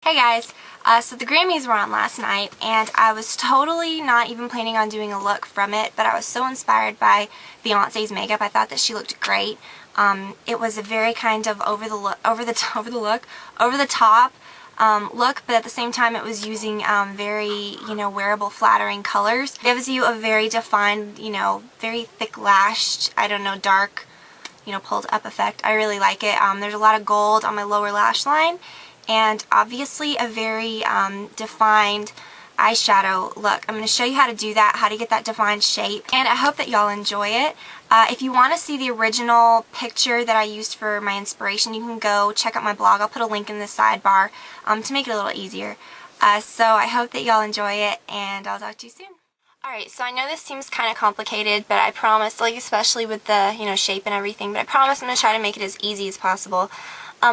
Hey guys, so the Grammys were on last night and I was totally not even planning on doing a look from it, but I was so inspired by Beyonce's makeup. I thought that she looked great. It was a very kind of over the top look, but at the same time it was using very, wearable, flattering colors. It gives you a very defined, very thick lashed, dark, pulled up effect. I really like it. There's a lot of gold on my lower lash line, and obviously a very defined eyeshadow look. I'm going to show you how to do that, how to get that defined shape, and I hope that y'all enjoy it. If you want to see the original picture that I used for my inspiration, you can go check out my blog. I'll put a link in the sidebar to make it a little easier. So I hope that y'all enjoy it, and I'll talk to you soon. Alright, so I know this seems kind of complicated, but I promise, especially with the, shape and everything, but I promise I'm going to try to make it as easy as possible.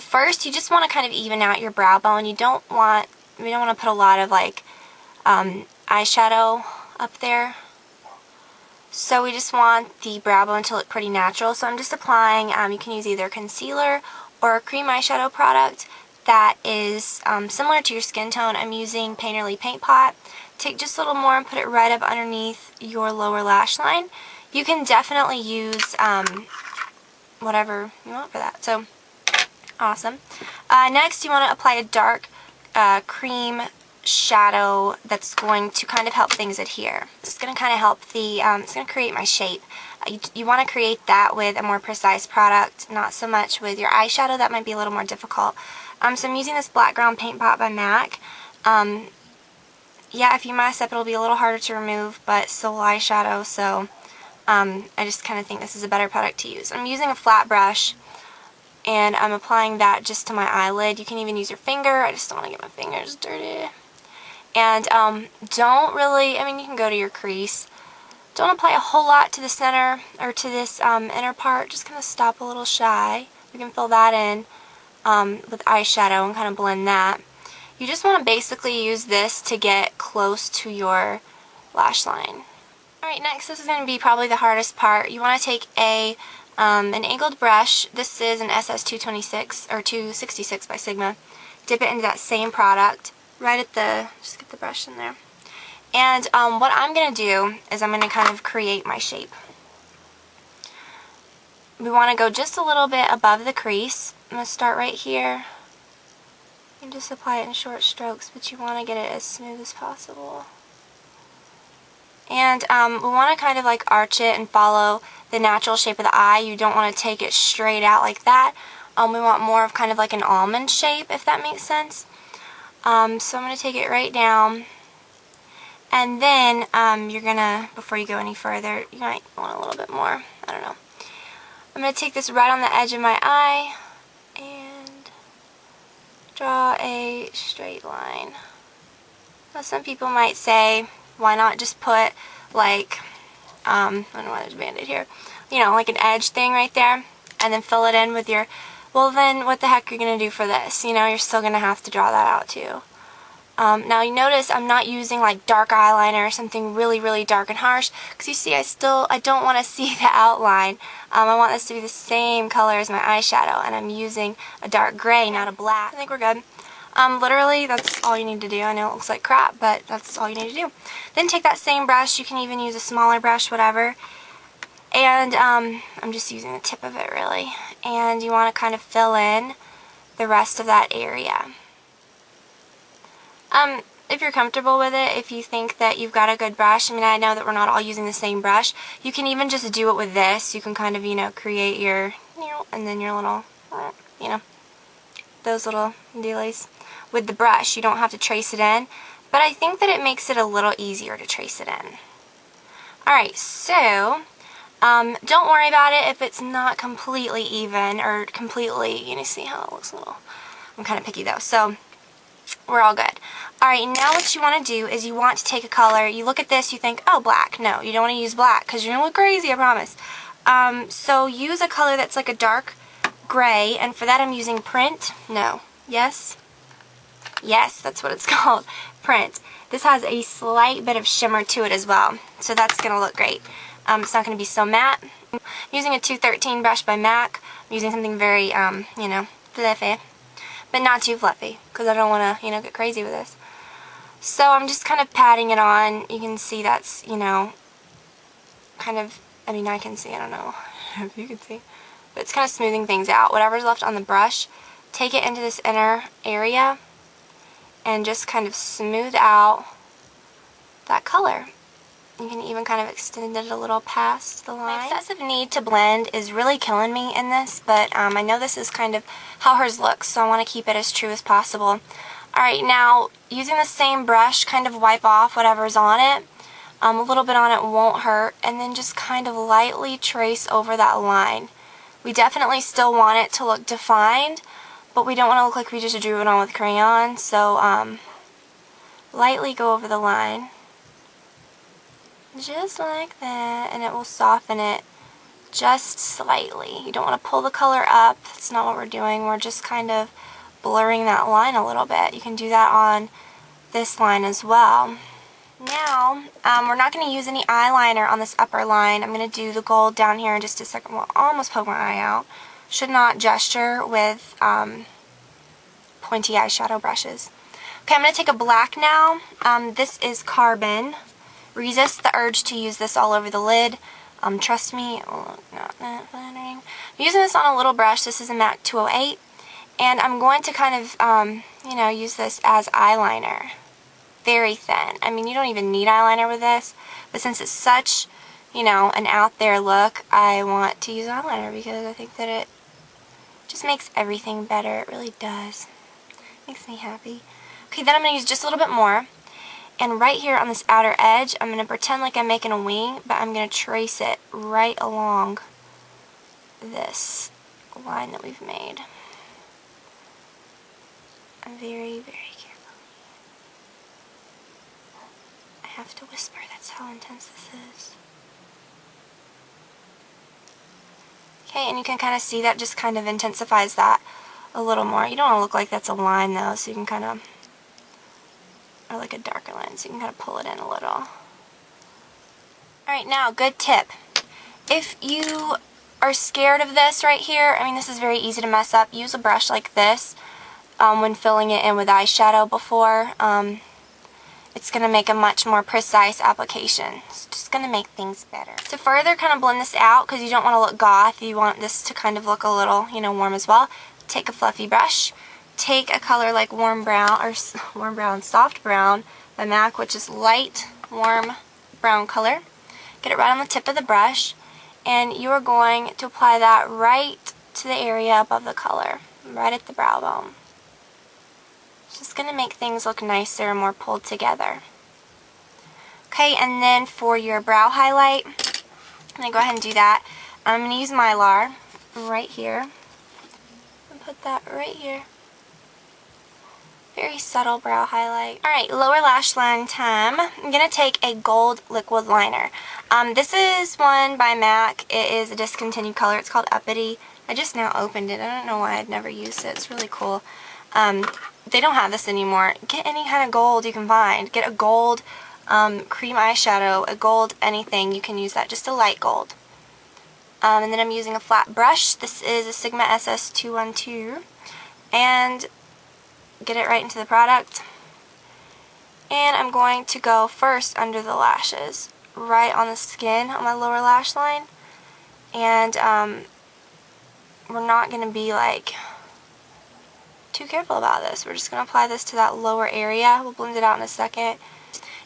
First, you just want to kind of even out your brow bone. We don't want to put a lot of eyeshadow up there. So we just want the brow bone to look pretty natural. So I'm just applying, you can use either concealer or a cream eyeshadow product that is similar to your skin tone. I'm using Painterly Paint Pot. Take just a little more and put it right up underneath your lower lash line. You can definitely use whatever you want for that. So awesome. Next, you want to apply a dark cream shadow that's going to kind of help things adhere. It's going to kind of help the, it's going to create my shape. You want to create that with a more precise product, not so much with your eyeshadow. That might be a little more difficult. So I'm using this Black Ground Paint Pot by MAC. Yeah, if you mess up, it'll be a little harder to remove, but still eyeshadow, so I just kind of think this is a better product to use. I'm using a flat brush, and I'm applying that just to my eyelid. You can even use your finger. I just don't want to get my fingers dirty. And don't really, you can go to your crease. Don't apply a whole lot to the center or to this inner part. Just kind of stop a little shy. We can fill that in with eyeshadow and kind of blend that. You just want to basically use this to get close to your lash line. Alright, next, this is going to be probably the hardest part. You want to take an angled brush. This is an SS226 or 266 by Sigma. Dip it into that same product right at the, just get the brush in there. And what I'm going to do is I'm going to kind of create my shape. We want to go just a little bit above the crease. I'm going to start right here. You can just apply it in short strokes, but you want to get it as smooth as possible. And we want to kind of arch it and follow the natural shape of the eye. You don't want to take it straight out like that. We want more of kind of like an almond shape, if that makes sense. So I'm going to take it right down. And then you're going to, before you go any further, you might want a little bit more. I don't know. I'm going to take this right on the edge of my eye and draw a straight line. Now, some people might say, why not just put I don't know why there's a band-aid here, like an edge thing right there, and then fill it in with your, well then what the heck are you going to do for this? You're still going to have to draw that out too. Now you notice I'm not using dark eyeliner or something really, really dark and harsh, because you see I don't want to see the outline. I want this to be the same color as my eyeshadow, and I'm using a dark gray, not a black. I think we're good. Literally, that's all you need to do. I know it looks like crap, but that's all you need to do. Then take that same brush. You can even use a smaller brush, whatever. And I'm just using the tip of it, really. And you want to kind of fill in the rest of that area. If you're comfortable with it, if you think that you've got a good brush, I know that we're not all using the same brush. You can even just do it with this. You can kind of, create your, and then your little, those little dealies. With the brush, you don't have to trace it in, but I think that it makes it a little easier to trace it in. Alright, so don't worry about it if it's not completely even or completely, see how it looks a little, I'm kind of picky though, so we're all good. Alright, now what you want to do is you want to take a color, you look at this, you think, oh, black. No, you don't want to use black because you're going to look crazy, I promise. So use a color that's like a dark gray, and for that I'm using Print. No. Yes? Yes, that's what it's called. Print. This has a slight bit of shimmer to it as well, so that's going to look great. It's not going to be so matte. I'm using a 213 brush by MAC. I'm using something very, fluffy. but not too fluffy because I don't want to, get crazy with this. So I'm just kind of patting it on. You can see that's, kind of, I can see, I don't know if you can see, but it's kind of smoothing things out. Whatever's left on the brush, take it into this inner area and just kind of smooth out that color. You can even kind of extend it a little past the line. My excessive need to blend is really killing me in this, but I know this is kind of how hers looks, so I want to keep it as true as possible. Alright, now using the same brush, kind of wipe off whatever's on it. A little bit on it won't hurt, and then just kind of lightly trace over that line. We definitely still want it to look defined, but we don't want to look like we just drew it on with crayon, so lightly go over the line. Just like that, and it will soften it just slightly. You don't want to pull the color up. That's not what we're doing. We're just kind of blurring that line a little bit. You can do that on this line as well. Now, we're not going to use any eyeliner on this upper line. I'm going to do the gold down here in just a second. Well, I'll almost poke my eye out. Should not gesture with pointy eyeshadow brushes. Okay, I'm going to take a black now. This is Carbon. Resist the urge to use this all over the lid. Trust me, not that flattering. I'm using this on a little brush. This is a MAC 208. And I'm going to kind of, use this as eyeliner. Very thin. You don't even need eyeliner with this. But since it's such, an out there look, I want to use eyeliner because I think that it just makes everything better. It really does. Makes me happy. Okay, then I'm going to use just a little bit more. And right here on this outer edge, I'm going to pretend like I'm making a wing, but I'm going to trace it right along this line that we've made. I'm very, very careful. I have to whisper, that's how intense this is. Okay, and you can kind of see that just kind of intensifies that a little more. You don't want to look like that's a line though, so you can kind of, or like a darker line, so you can kind of pull it in a little. Alright, now, good tip. If you are scared of this right here, this is very easy to mess up. Use a brush like this when filling it in with eyeshadow before. It's going to make a much more precise application. It's just going to make things better. To further kind of blend this out, because you don't want to look goth, you want this to kind of look a little, warm as well, take a fluffy brush. Take a color like Warm Brown, or Soft Brown by MAC, which is light, warm brown color. Get it right on the tip of the brush, and you are going to apply that right to the area above the color, right at the brow bone. It's just going to make things look nicer and more pulled together. Okay, and then for your brow highlight, I'm going to go ahead and do that. I'm going to use Mylar right here, and put that right here. Very subtle brow highlight. Alright, lower lash line time. I'm going to take a gold liquid liner. This is one by MAC. It is a discontinued color. It's called Uppity. I just now opened it. I don't know why I'd never used it. It's really cool. They don't have this anymore. Get any kind of gold you can find. Get a gold cream eyeshadow, a gold anything. You can use that. Just a light gold. And then I'm using a flat brush. This is a Sigma SS212. And get it right into the product. And I'm going to go first under the lashes, right on the skin on my lower lash line. And we're not going to be like too careful about this. We're just going to apply this to that lower area. We'll blend it out in a second.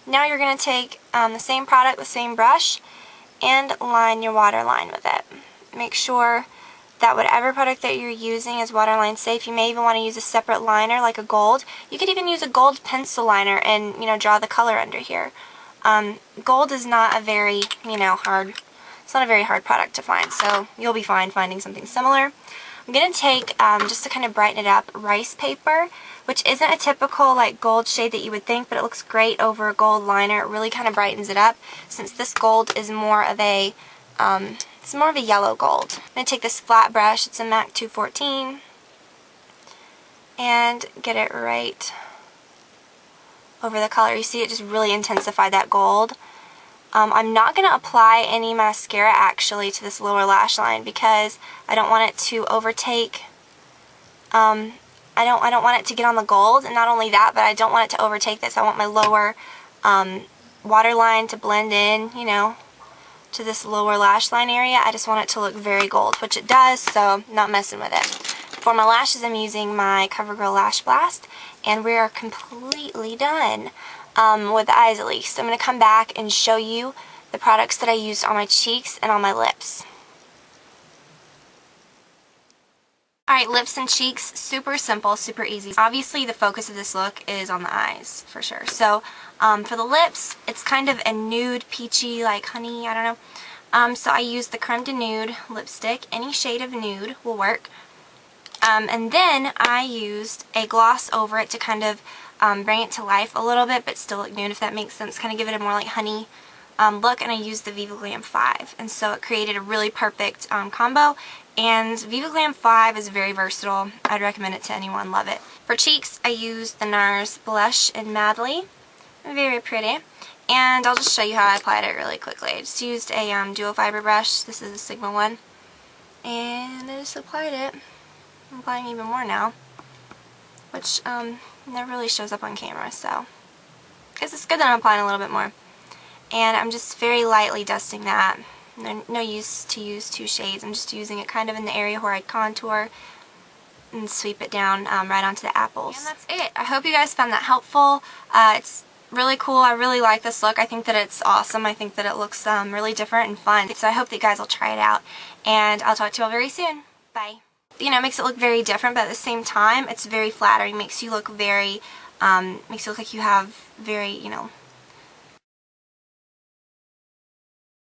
Now you're going to take the same product, the same brush, and line your waterline with it. Make sure that whatever product that you're using is waterline safe. You may even want to use a separate liner like a gold. You could even use a gold pencil liner and, draw the color under here. Gold is not a very, it's not a very hard product to find, so you'll be fine finding something similar. I'm going to take, just to kind of brighten it up, rice paper, which isn't a typical like gold shade that you would think, but it looks great over a gold liner. It really kind of brightens it up, since this gold is more of a, it's more of a yellow gold. I'm going to take this flat brush, it's a MAC 214, and get it right over the color. You see it just really intensified that gold. I'm not going to apply any mascara actually to this lower lash line because I don't want it to overtake. I I don't want it to get on the gold, and not only that, but I don't want it to overtake this. I want my lower waterline to blend in, you know, to this lower lash line area. I just want it to look very gold, which it does, so not messing with it. For my lashes, I'm using my CoverGirl Lash Blast, and we are completely done with the eyes at least. I'm going to come back and show you the products that I used on my cheeks and on my lips. Alright, lips and cheeks, super simple, super easy. Obviously, the focus of this look is on the eyes, for sure. So, for the lips, it's kind of a nude, peachy, like honey, I don't know. So I used the Creme de Nude lipstick. Any shade of nude will work. And then I used a gloss over it to kind of bring it to life a little bit, but still look nude, if that makes sense. Kind of give it a more like honey look, and I used the Viva Glam 5. And so it created a really perfect combo. And Viva Glam 5 is very versatile. I'd recommend it to anyone. Love it. For cheeks, I used the NARS Blush in Madly. Very pretty. And I'll just show you how I applied it really quickly. I just used a dual fiber brush. This is a Sigma one. And I just applied it. I'm applying even more now, which never really shows up on camera, so because it's good that I'm applying a little bit more. And I'm just very lightly dusting that. No use to use two shades. I'm just using it kind of in the area where I contour and sweep it down right onto the apples. And that's it. I hope you guys found that helpful. It's really cool. I really like this look. I think that it's awesome. I think that it looks really different and fun. So I hope that you guys will try it out. And I'll talk to you all very soon. Bye. You know, it makes it look very different, but at the same time, it's very flattering. Makes you look very, makes you look like you have very, you know,